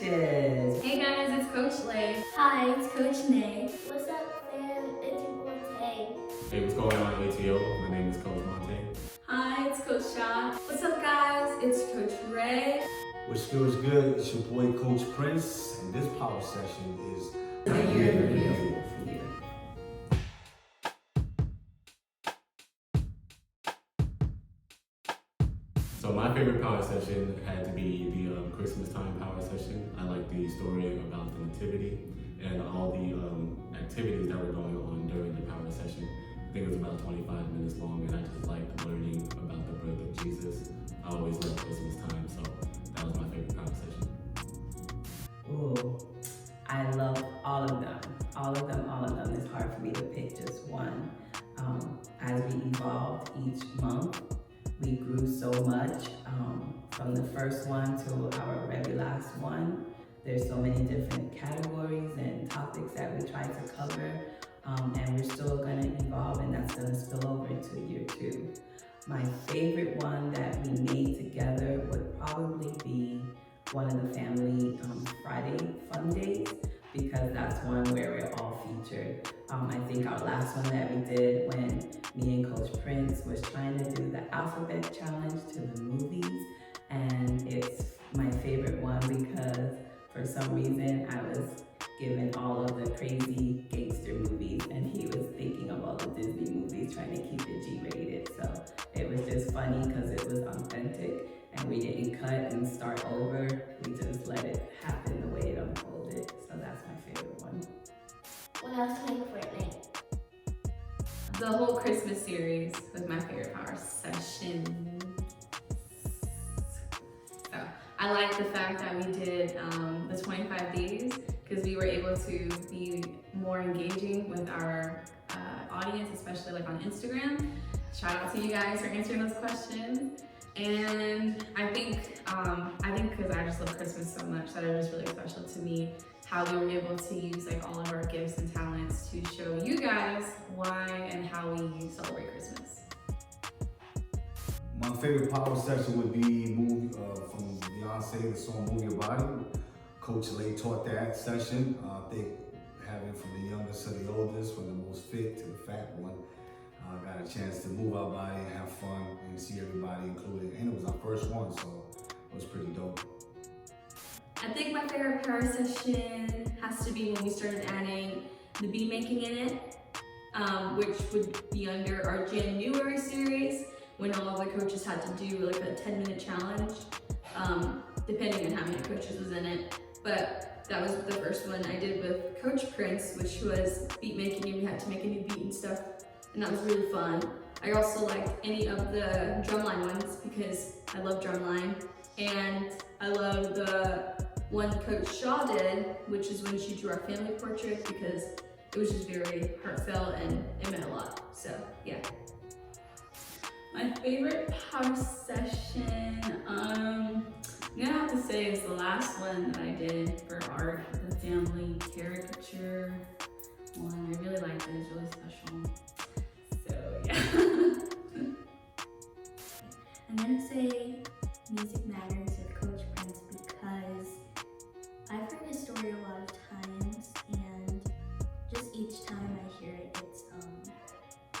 Congratulations. Hey guys, it's Coach Lay. Hi, it's Coach Nay. What's up, fam? It's your boy Tay. Hey, what's going on, ATO? My name is Coach Monte. Hi, it's Coach Shaw. What's up guys? It's Coach Ray. What's good? It's your boy Coach Prince, and this power session is The year in review for you. So my favorite power session had to be the Christmas time power session. I like the story about the nativity and all the activities that were going on during the power session. I think it was about 25 minutes long, and I just liked learning about the birth of Jesus. I always love Christmas time, so that was my favorite power session. Ooh, I love all of them. All of them. It's hard for me to pick just one. As we evolved each month, we grew so much. From the first one to our very last one, there's so many different categories and topics that we try to cover. And we're still gonna evolve, and that's gonna spill over into year 2. My favorite one that we made together would probably be one of the family Friday fun days, because that's one where we're all featured. I think our last one that we did when me and Coach Prince was trying to do the alphabet challenge to the movies, and it's my favorite one because for some reason I was given all of the crazy gangster movies and he was thinking of all the Disney movies, trying to keep it G-rated. So it was just funny because it was authentic and we didn't cut and start over. We just let it happen the way it unfolded. So that's my favorite one. What else can you for Nay? The whole Christmas series was my favorite power session. So I like the fact that we did the 25 days because we were able to be more engaging with our audience, especially like on Instagram. Shout out to you guys for answering those questions. And I think because I just love Christmas so much that it was really special to me how we were able to use like all of our gifts and talents to show you guys why and how we celebrate Christmas. my favorite power session would be movie from Beyonce, the song "Move Your Body." Coach Lay taught that session. I think having from the youngest to the oldest, from the most fit to the fat one, got a chance to move our body and have fun and see everybody included. And it was our first one, so it was pretty dope. I think my favorite power session has to be when we started adding the beat making in it, which would be under our January series, when all of the coaches had to do like a 10-minute challenge, depending on how many coaches was in it. But that was the first one I did with Coach Prince, which was beat making, and we had to make a new beat and stuff, and that was really fun. I also liked any of the drumline ones because I love drumline, and I love the one Coach Shaw did, which is when she drew our family portrait, because it was just very heartfelt and it meant a lot. So yeah. My favorite power session, I'm gonna have to say is the last one that I did for art, the family caricature one. I really liked it, it was really special. So yeah. I'm gonna say Music Matters with Coach Prince because I've heard his story a lot of times, and just each time I hear it,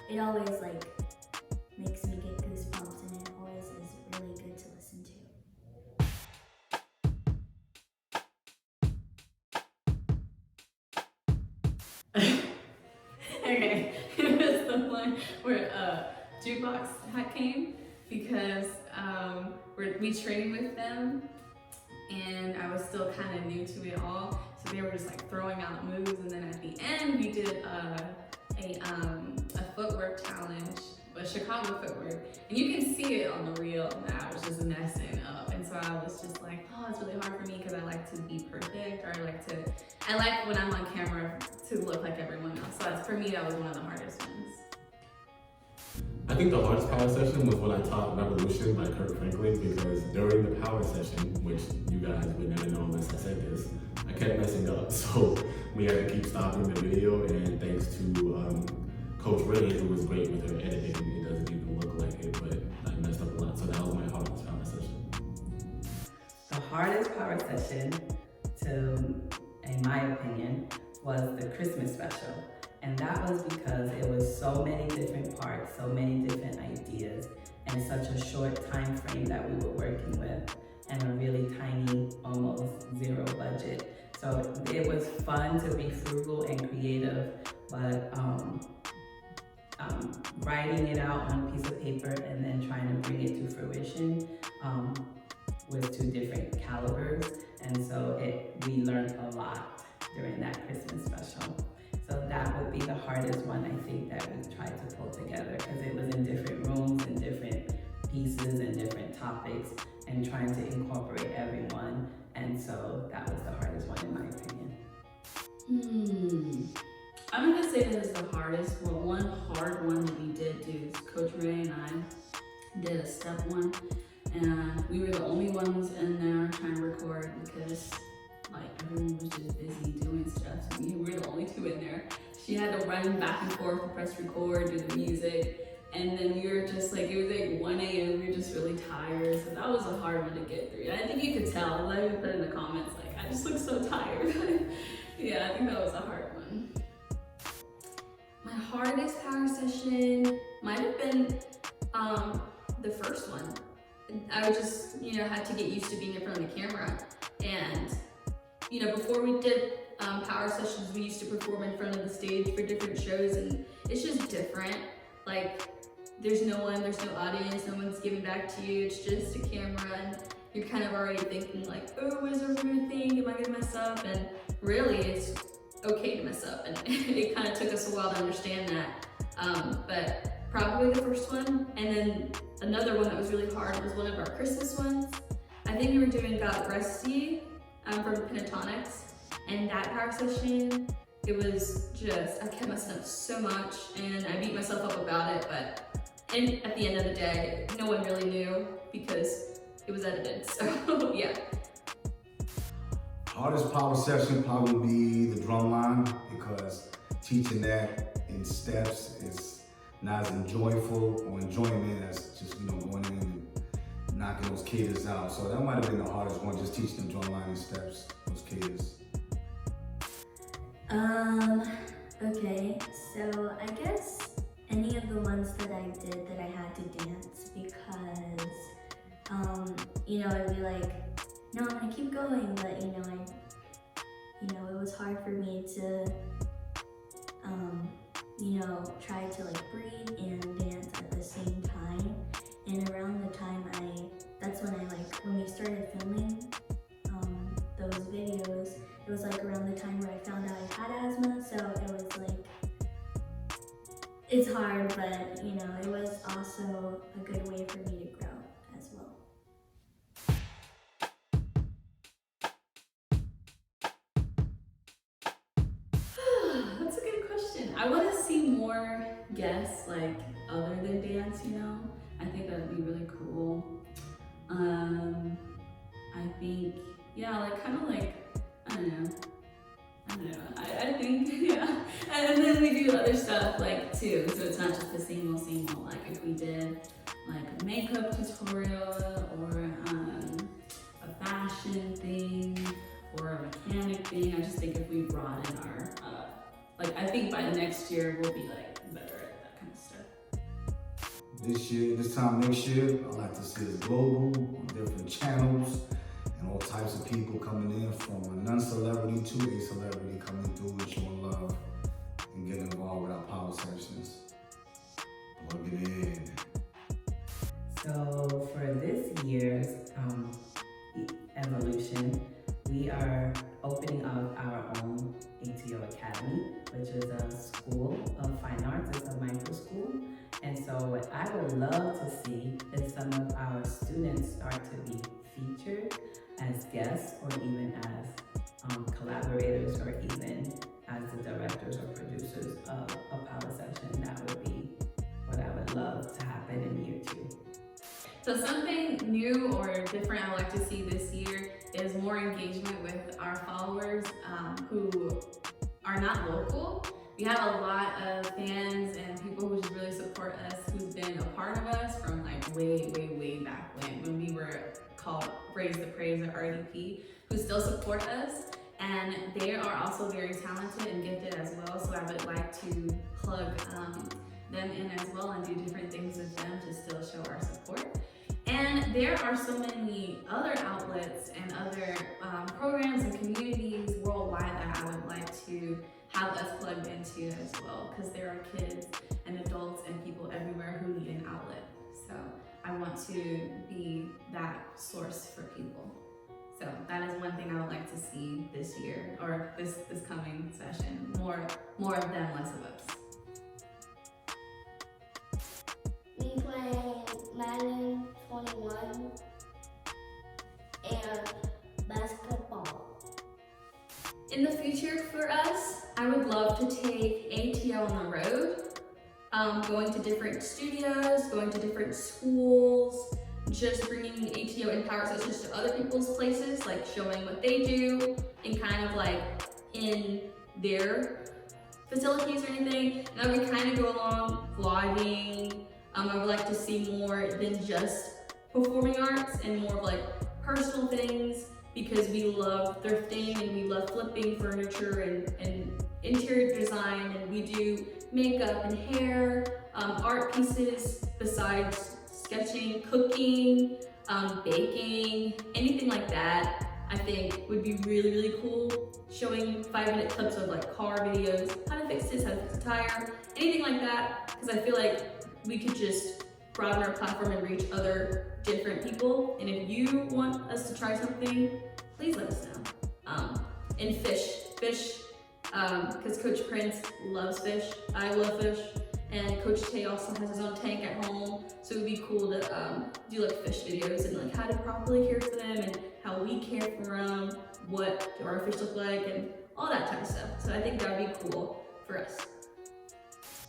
it always like makes me get goosebumps, and it always is really good to listen Okay, it was the one where Jukebox came because we trained with them and I was still kind of new to it all, so they were just like throwing out moves, and then at the end we did a footwork challenge, a Chicago footwork, and you can see it on the reel that I was just messing up, and so I was just like, oh, it's really hard for me because I like to be perfect, or I like when I'm on camera to look like everyone else. So for me, that was one of the hardest ones. I think the hardest power session was when I taught Revolution by Kirk Franklin, because during the power session, which you guys would never know unless I said this, I kept messing up. So we had to keep stopping the video, and thanks to Coach Ray, who was great with her editing, it doesn't even look like it, but I messed up a lot. So that was my hardest power session. The hardest power session Christmas special. And that was because it was so many different parts, so many different ideas, and such a short time frame that we were working with, and a really tiny, almost zero budget. So it was fun to be frugal and creative, but writing it out on a piece of paper and then trying to bring it to fruition with two different calibers. And so we learned a lot during that Christmas special. So that would be the hardest one, I think, that we tried to pull together, because it was in different rooms and different pieces and different topics, and trying to incorporate everyone. And so that was the hardest one, in my opinion. I'm gonna say that is the hardest. Well, one hard one that we did do is Coach Ray and I did a step one, and we were the only ones in there trying to record because like everyone was just busy doing stuff. So we were the only two in there. She had to run back and forth to press record, do the music, and then we were just like, it was like 1 a.m. We were just really tired. So that was a hard one to get through. And I think you could tell. I even put in the comments like, I just look so tired. Yeah, I think that was a hard one. My hardest power session might have been the first one. I was just, had to get used to being in front of the camera. And, before we did power sessions, we used to perform in front of the stage for different shows, and it's just different. Like, there's no audience, no one's giving back to you, it's just a camera, and you're kind of already thinking like, oh, what is everyone gonna think? Am I gonna mess up? And really, it's okay to mess up, and it kind of took us a while to understand that. But probably the first one, and then another one that was really hard was one of our Christmas ones. I think we were doing God Rest Ye from Pentatonics, and that power session, it was just, I kept messing up so much, and I beat myself up about it, but at the end of the day, no one really knew because it was edited, so yeah. Hardest power session probably be the drum line, because teaching that in steps is not as enjoyable or enjoyment as just going in and knocking those cadence out. So that might have been the hardest one, just teaching the drum line in steps, those cadence. Okay, so I guess any of the ones that I did that I had to dance, because I'd be like, no, I'm gonna keep going, but it was hard for me to try to like breathe and dance at the same time. And around the time that's when we started filming those videos, it was like around the time where I found out I had asthma, so it was like, it's hard, but it was also a good way for me to grow as well. That's a good question. I want to see more guests like other than dance, I think that would be really cool. I think, I don't know. I think, yeah. And then we do other stuff like too, so it's not just the same old, like if we did like a makeup tutorial or a fashion thing or a mechanic thing. I just think if we brought in our, I think by the next year we'll be like better at that kind of stuff. This time next year, I'd like to see us global on different channels, and all types of people coming in, from a non-celebrity to a celebrity, coming through and showing love and getting involved with our power sessions. Plug it in. So for this year's evolution, we are opening up our own ATO Academy, which is a school of fine arts. It's a micro school. And so what I would love to see is some of our students start to be featured as guests, or even as collaborators, or even as the directors or producers of a power session. That would be what I would love to happen in year 2. So something new or different I would like to see this year is more engagement with our followers who are not local. We have a lot of fans and people who just really support us, who's been a part of us from like way back when we were called Raise the Praise or RDP, who still support us. and they are also very talented and gifted as well. So I would like to plug them in as well and do different things with them to still show our support. And there are so many other outlets and other programs and communities worldwide that I would like to have us plugged into as well, because there are kids and adults and people everywhere who need an outlet. So I want to be that source for people. So that is one thing I would like to see this year, or this coming session. More of them, less of us. Me playing Madden 21 and basketball. In the future for us, I would love to take ATO on the road, going to different studios, going to different schools, just bringing ATO and power sessions to other people's places, like showing what they do and kind of like in their facilities or anything. And I would kind of go along vlogging. I would like to see more than just performing arts and more of like personal things, because we love thrifting and we love flipping furniture and interior design, and we do makeup and hair, art pieces besides sketching, cooking, baking, anything like that. I think would be really, really cool. Showing 5-minute clips of like car videos, how to fix this, how to fix a tire, anything like that. Because I feel like we could just broaden our platform and reach other different people. And if you want us to try something, please let us know. And fish, because Coach Prince loves fish. I love fish. And Coach Tay also has his own tank at home. So it would be cool to do like fish videos and like how to properly care for them and how we care for them, what do our fish look like, and all that type of stuff. So I think that would be cool for us.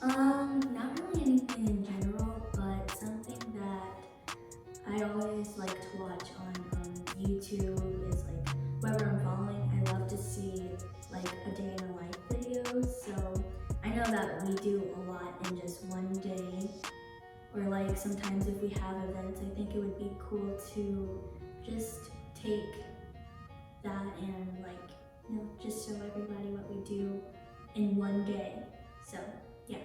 Not really anything in general, but something that I always like to watch on YouTube is like whoever I'm following. I love to see like a day in a life videos. So I know that we do a lot in just one day, or like sometimes if we have events, I think it would be cool to just take that and like, you know, just show everybody what we do in one day. So yeah.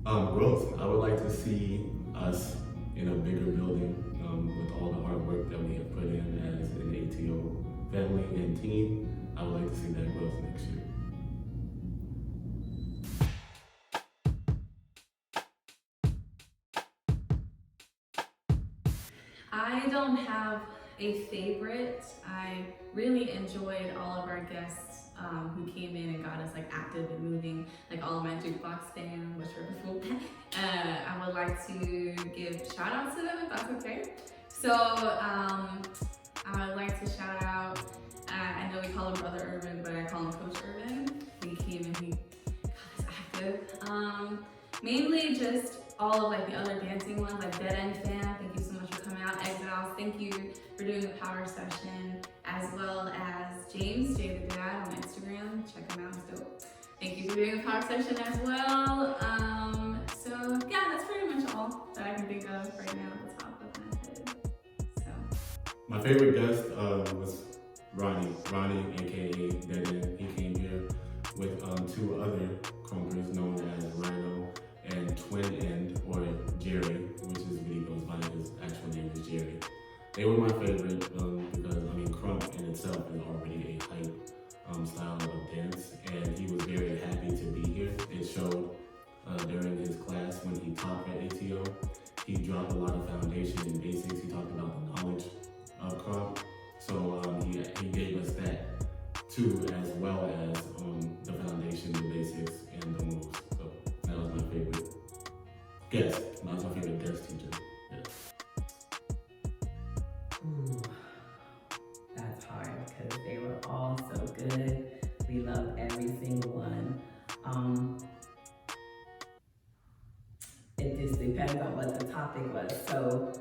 Growth. I would like to see us in a bigger building with all the hard work that we have put in as an ATO family and team. I would like to see that growth next year. I don't have a favorite. I really enjoyed all of our guests who came in and got us like active and moving, like all of my jukebox fans, which were cool. I would like to give shout outs to them if that's okay. So I would like to shout out, I know we call him Brother Urban, but I call him Coach Urban. He came and he got us active. Mainly just all of like the other dancing ones, like Dead End Fan, thank you so much for coming out. Exiles, thank you for doing the power session, as well as James, Jay the Dad on Instagram, check him out, he's dope. Thank you for doing the power session as well. So yeah, that's pretty much all that I can think of right now at the top of my head. So. My favorite guest was Ronnie, aka Dead End. He came here with 2 other crumpers known as Rhino and Twin End, or Jerry, which is what he goes by. His actual name is Jerry. They were my favorite because, I mean, crump in itself is already a hype style of dance, and he was very happy to be here. It showed during his class when he taught at ATO. He dropped a lot of foundation and basics. He talked about the knowledge of crump, so he gave us that too, as well as the foundation, the basics, and the moves. So that was my favorite guest. That was my favorite guest teacher. Yeah. Ooh, that's hard because they were all so good. We loved every single one. It just depends on what the topic was. So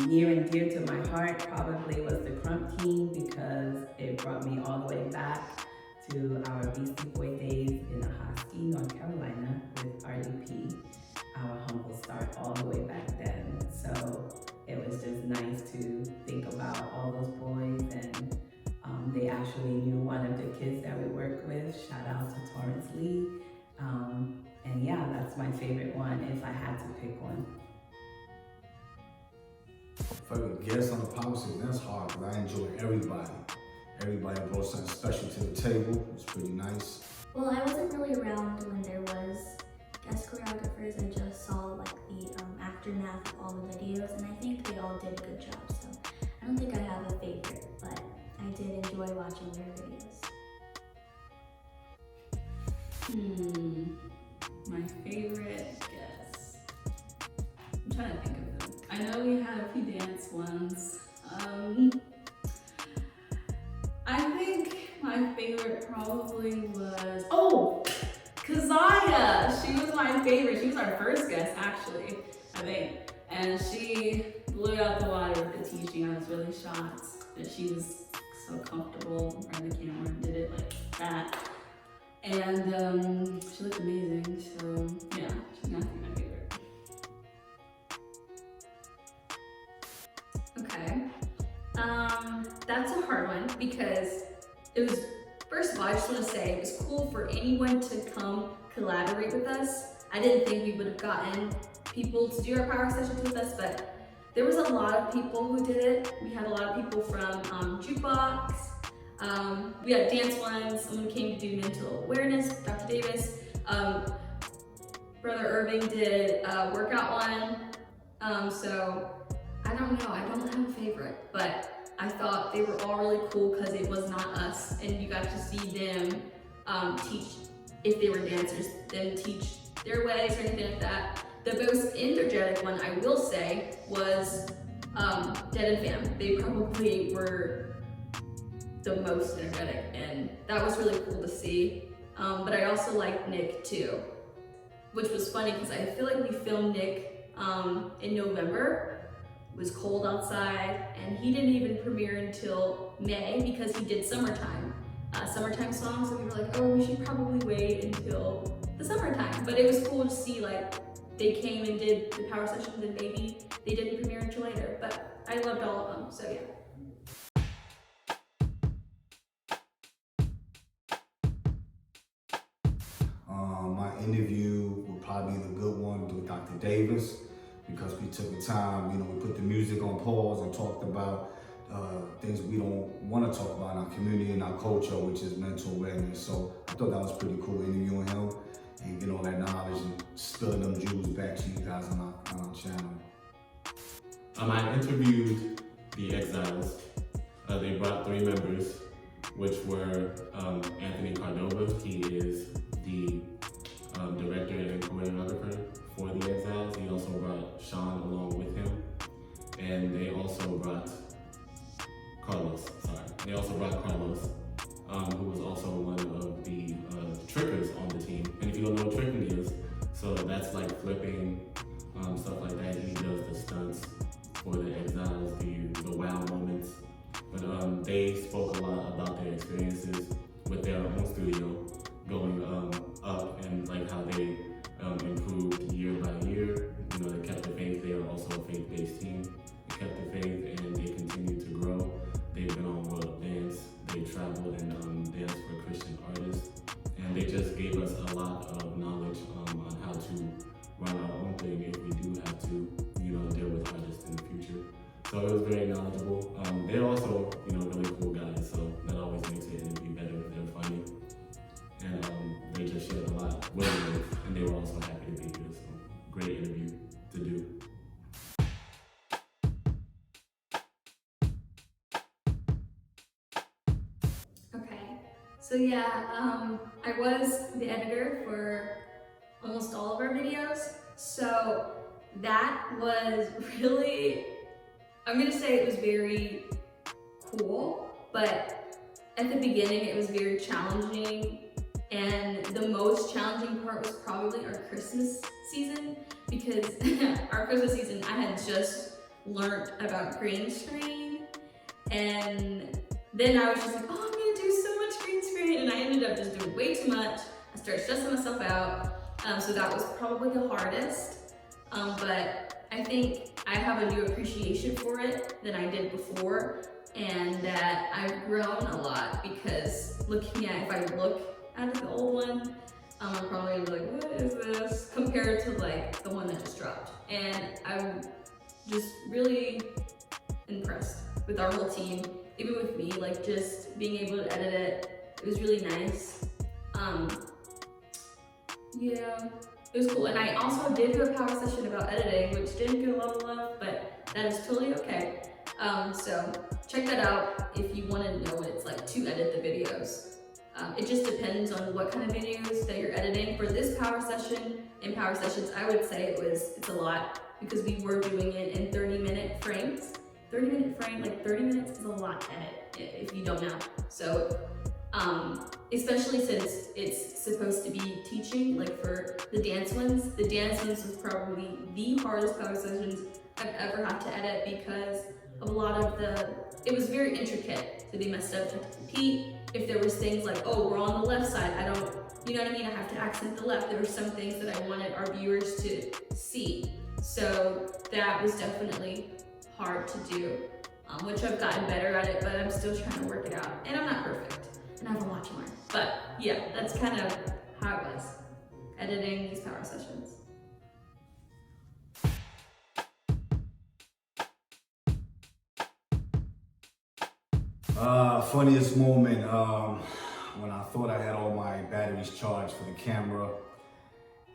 near and dear to my heart probably was the Crump team, because it brought me all the way back to our Beastie Boy days in Ahoskie, North Carolina with RDP, our humble start all the way back then. So it was just nice to think about all those boys, and they actually knew one my favorite one if I had to pick one. Favorite guest on the power session, that's hard because I enjoy everybody. Everybody brought something special to the table. It's pretty nice. Well, I wasn't really around when there was guest choreographers. I just saw like the aftermath of all the videos, and I think they all did a good job. So I don't think I have a favorite, but I did enjoy watching their videos. My favorite guess. I'm trying to think of them. I know we had a few dance ones. I think my favorite probably was, Kazaya! She was my favorite. She was our first guest, actually, I think. And she blew it out the water with the teaching. I was really shocked that she was so comfortable in front of the camera and did it like that. And she looked amazing, so yeah, she's gonna be my favorite. Okay. That's a hard one because it was, first of all, I just want to say it was cool for anyone to come collaborate with us. I didn't think we would have gotten people to do our power sessions with us, but there was a lot of people who did it. We had a lot of people from Jukebox. We had dance ones. Someone came to do mental awareness, Dr. Davis. Brother Irving did a workout one. So I don't know, I don't have a favorite, but I thought they were all really cool because it was not us, and you got to see them teach, if they were dancers, them teach their ways or anything like that. The most energetic one, I will say, was Dead and Fam. They probably were the most energetic, and that was really cool to see. But I also liked Nick too, which was funny because I feel like we filmed Nick in November. It was cold outside, and he didn't even premiere until May because he did summertime songs, and we were like, oh, we should probably wait until the summertime. But it was cool to see like they came and did the power sessions, and maybe they didn't premiere until later, but I loved all of them, so yeah. My interview would probably be the good one with Dr. Davis because we took the time, we put the music on pause and talked about things we don't want to talk about in our community and our culture, which is mental awareness. So I thought that was pretty cool interviewing him and getting all that knowledge and spilling them jewels back to you guys on our channel. I interviewed the Exiles. They brought 3 members, which were Anthony Cordova. He is the director and choreographer for the Exiles. He also brought Sean along with him. And they also brought Carlos, who was also one of the trickers on the team. And if you don't know what tricking is, so that's like flipping, stuff like that. He does the stunts for the Exiles, the wow moments. But they spoke a lot about their experiences with their own studio, going up, and like how they improved year by year. They kept the faith. They are also a faith-based team. They kept the faith and they continue to grow. They've been on World of Dance. They traveled and danced for Christian artists. And they just gave us a lot of knowledge on how to run our own thing if we do have to, deal with artists in the future. So it was very knowledgeable. They're also, really cool guys, so that always makes the interview better. They're funny. And they just shared a lot with me, and they were also happy to be here. So great interview to do. So yeah, I was the editor for almost all of our videos. So that was really, I'm gonna say it was very cool, but at the beginning it was very challenging. And the most challenging part was probably our Christmas season, because our Christmas season, I had just learned about green screen, and then I was just like, oh, I'm gonna do so much green screen, and I ended up just doing way too much. I started stressing myself out, so that was probably the hardest, but I think I have a new appreciation for it than I did before, and that I've grown a lot, because if I look at the old one, I'm probably like, what is this? Compared to like the one that just dropped. And I'm just really impressed with our whole team, even with me, like just being able to edit it. It was really nice. Yeah, it was cool. And I also did do a power session about editing, which didn't get a lot of love, but that is totally okay. So check that out if you want to know what it's like to edit the videos. It just depends on what kind of videos that you're editing. For this power session and power sessions, I would say it's a lot because we were doing it in 30-minute frames. 30-minute frame, like 30 minutes is a lot to edit if you don't know. So, especially since it's supposed to be teaching, like for the dance ones was probably the hardest power sessions I've ever had to edit because of a lot of it was very intricate. So they messed up to repeat. If there was things like, oh, we're on the left side, you know what I mean? I have to accent the left. There were some things that I wanted our viewers to see. So that was definitely hard to do, which I've gotten better at it, but I'm still trying to work it out. And I'm not perfect, and I have a lot to learn. But yeah, that's kind of how it was, editing these power sessions. Funniest moment, when I thought I had all my batteries charged for the camera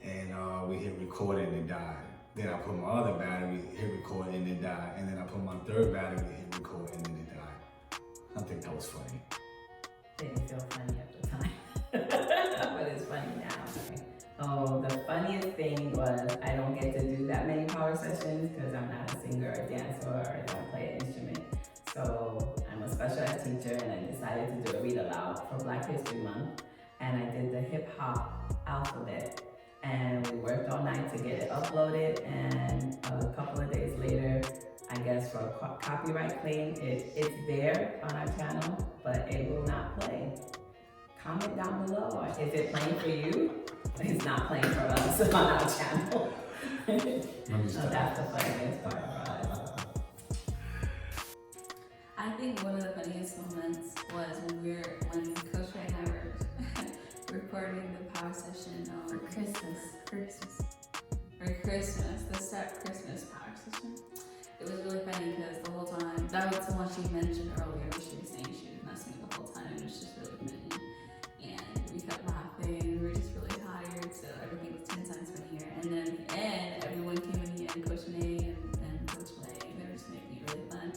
and we hit record and it died. Then I put my other battery, hit record and it died. And then I put my third battery, hit record and then it died. I think that was funny. Didn't feel funny at the time, but it's funny now. Oh, the funniest thing was I don't get to do that many power sessions because I'm not a singer or dancer or I don't play an instrument. So I'm a special ed teacher and I decided to do a read aloud for Black History Month. And I did the hip hop alphabet. And we worked all night to get it uploaded. And a couple of days later, I guess for a copyright claim, it's there on our channel, but it will not play. Comment down below. Is it playing for you? It's not playing for us on our channel. So that's the funniest part for us. I think one of the funniest moments was when Coach Ray and I were recording the power session For Christmas. the step Christmas power session. It was really funny because the whole time, that was the one she mentioned earlier, where she was saying she was messing the whole time, and it was just really funny. And we kept laughing, we were just really tired, so everything was 10 times funnier. And then at the end, everyone came in the end, Coach Nate and Coach Lay, they were just making it really fun.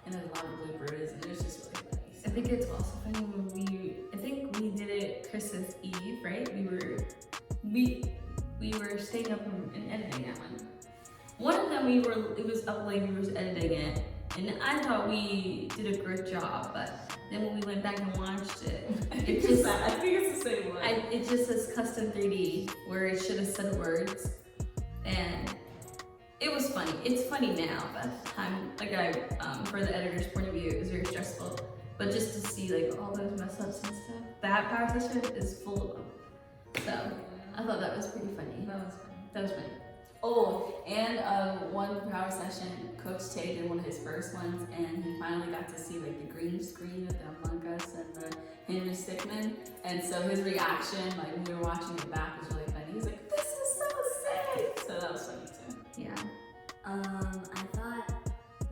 And there's a lot of bloopers, and it was just really funny. I think it's also funny when I think we did it Christmas Eve, right? We were staying up and editing that one. One of them it was up late, we were editing it, and I thought we did a great job, but then when we went back and watched it, it just, I think it's the same one. it just says custom 3D, where it should have said words, and it was funny. It's funny now, but at the time, like for the editor's point of view, it was very stressful. But just to see like all those mess ups and stuff, that power session is full of them. So I thought that was pretty funny. That was funny. Oh, and one power session, Coach Tay did one of his first ones, and he finally got to see like the green screen with the Among Us and the Henry Stickmin. And so his reaction, like when we were watching it back, was really funny. He was like, "This is so sick!" So that was funny too. Yeah. I thought,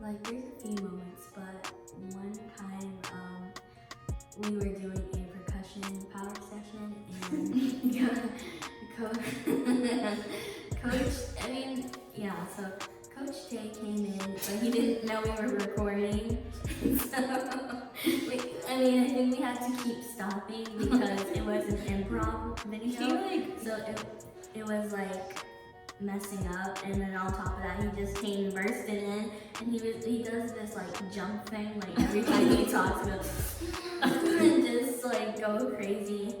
like, there's a few moments, but one time, we were doing a percussion power session, and Coach Tay came in, but he didn't know we were recording. So, I think we had to keep stopping because it was an improv video. So it was like messing up, and then on top of that he just came and bursted in, and he does this like jump thing like every time he talks about and just like go crazy.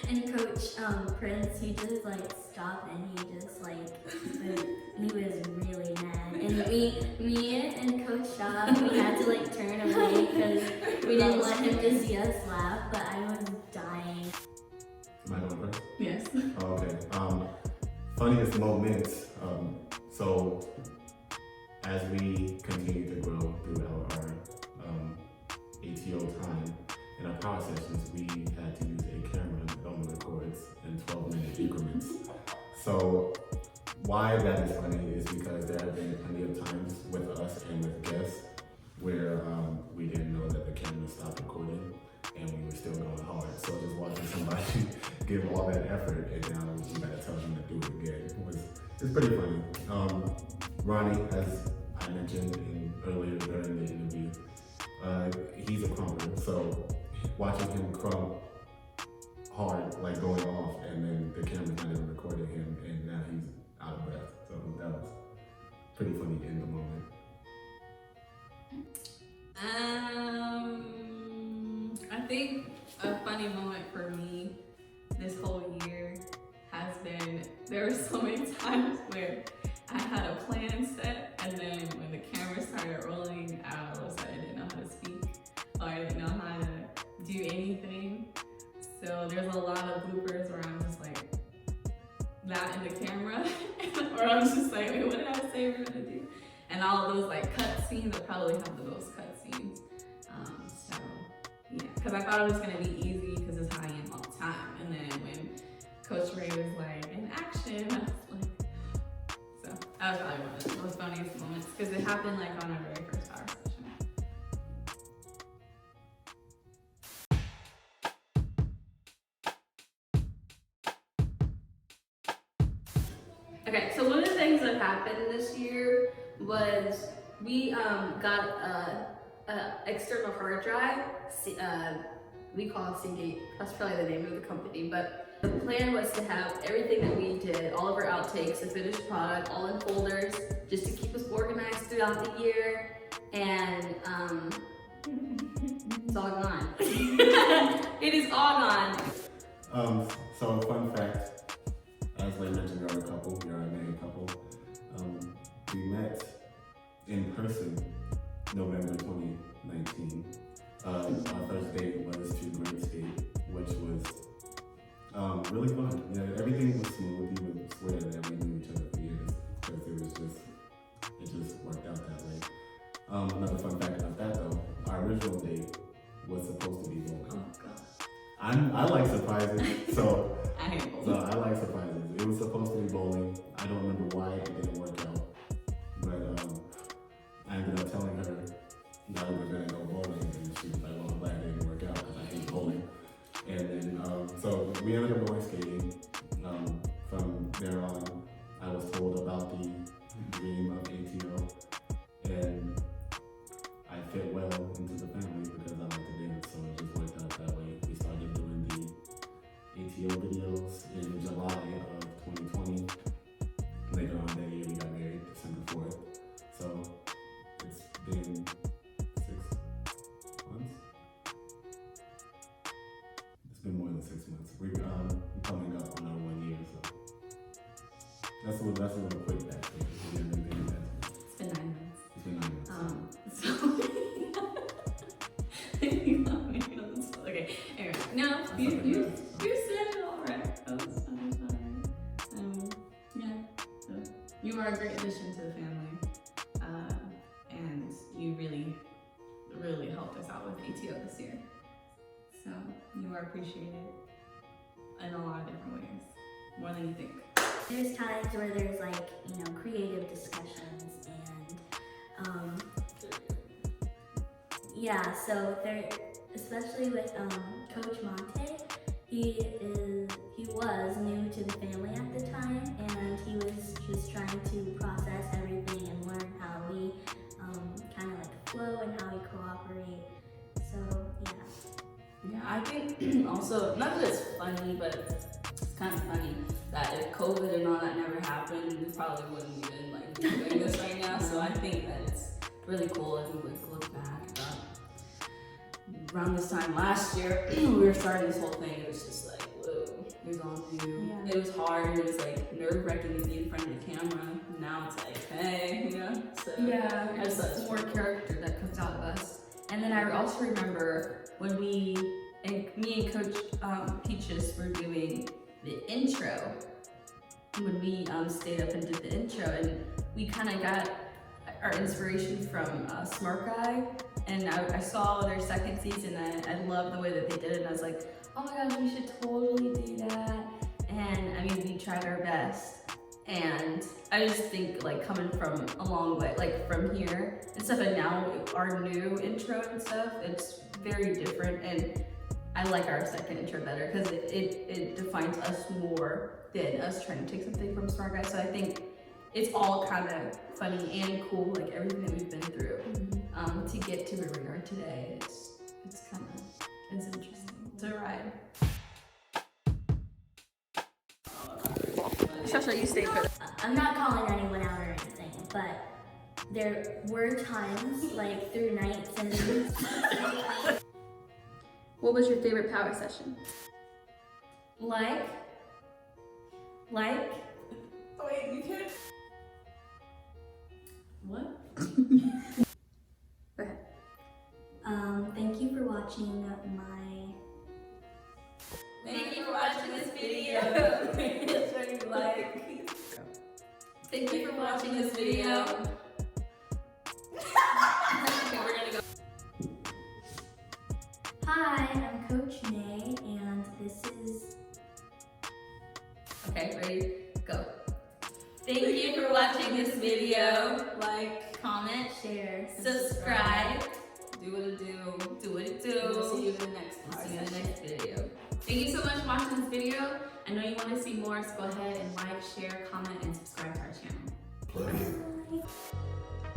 And Coach Prince, he just like stopped and he just like he was really mad, and me and Coach Shaw, we had to like turn away because we didn't want him to see us laugh, but I was dying. Am I going first? Yes. Oh, okay. Funniest moments. So as we continue to grow throughout our ATO time, in our power sessions, we had to use a camera to film the records, So why that is funny is because there have been plenty of times with us and with guests where we didn't know that the camera stopped recording and we were still going hard. So just watching somebody give all that effort and now you gotta tell them to do it again it's pretty funny. Ronnie, as I mentioned earlier during the interview, he's a crumbler. So watching him crumb hard, like going off, and then the camera's not even recording him, and now he's out of breath. So that was pretty funny in the moment. I think a funny moment for me this whole year has been, there were so many times where I had a plan set, and then when the camera started rolling, all of a sudden I didn't know how to speak, or I didn't know how to do anything. So there's a lot of bloopers where I'm just like, that in the camera, or I'm just like, wait, what did I say we're gonna do? And all of those like cut scenes, I probably have the most cut scenes. So yeah, because I thought it was gonna be easy because it's how I am all the time. And then when Coach Ray was like, in action, I was like, so that was probably one of the most funniest moments because it happened like on our very first power session. Okay, so one of the things that happened this year was we got a external hard drive. We call it Seagate. That's probably the name of the company. But the plan was to have everything that we did, all of our outtakes, the finished product, all in folders, just to keep us organized throughout the year. And it's all gone. It is all gone. So fun fact, as Lynn mentioned, you're a married couple. We met in person November 2019. Our first date was to Great State, which was really fun. Yeah, everything was smooth. You would swear that we knew each other for years because it just worked out that way. Another fun fact about that though, our original date was supposed to be bowling. Oh god. I like surprises, so I hate bowling. no, I like surprises. It was supposed to be bowling. I don't remember why it didn't work out, but I ended up telling her that we were gonna go bowling, and she was like, "Well, I'm glad it didn't work out because I hate bowling." And then so we ended up going skating. From there on, I was told about the dream of ATO, and I fit well into the family because I like to dance, so it just worked out that way. We started doing the ATO videos in July of 2020. Later on that year, we got married December 4th. So it's been 6 months. It's been more than 6 months. We're coming up on our 1 year, so that's a little quick back there. It's been 9 months. It's been 9 months. So you love me. Okay. Anyway, no, you said it all right. I was sorry. Yeah. So you are a great addition to the family, and you really helped us out with ATO this year. So you are appreciated in a lot of different ways, more than you think. There's times where there's like, creative discussions and yeah, so there, especially with Coach Monte, he was new to the family at the time, and he was just trying to process everything and learn how we kind of like flow and how we cooperate. So yeah. Yeah, I think also, not that it's funny, but it's kind of funny that if COVID and all that never happened, we probably wouldn't even like be doing this right now. So I think that it's really cool if we like look back about around this time last year, we were starting this whole thing. It was just like, whoa, it was all new. Yeah. It was hard. It was like nerve-wracking to be in front of the camera. Now it's like, hey, So Yeah, it's it's more character that comes out of us. And then I also remember when me and Coach Peaches were doing the intro, when we stayed up and did the intro, and we kind of got our inspiration from Smart Guy, and I saw their second season, and I loved the way that they did it, and I was like, oh my gosh, we should totally do that. and I mean, we tried our best. And I just think like coming from a long way, like from here and stuff, and now our new intro and stuff, it's very different. And I like our second intro better because it defines us more than us trying to take something from Smart Guy. So I think it's all kind of funny and cool, like everything that we've been through, to get to where we are today. It's kind of, it's interesting. It's a ride. Shasha, you stay for I'm not calling anyone out or anything, but there were times, like through nights and What was your favorite power session? like, Oh wait, you can't. What? Go ahead. thank you for watching my Thank you for watching this video. Thank you for watching this video. Okay, we're gonna go. Hi, I'm Coach May, and this is Okay, ready? Go. Thank you for watching this video. Like, Comment, share. subscribe, do what it do. do what it We'll see do. you in the next We'll part. see you in the next video. Thank you so much for watching this video. I know you want to see more, so go ahead and like, share, comment, and subscribe to our channel. Plug it. Bye.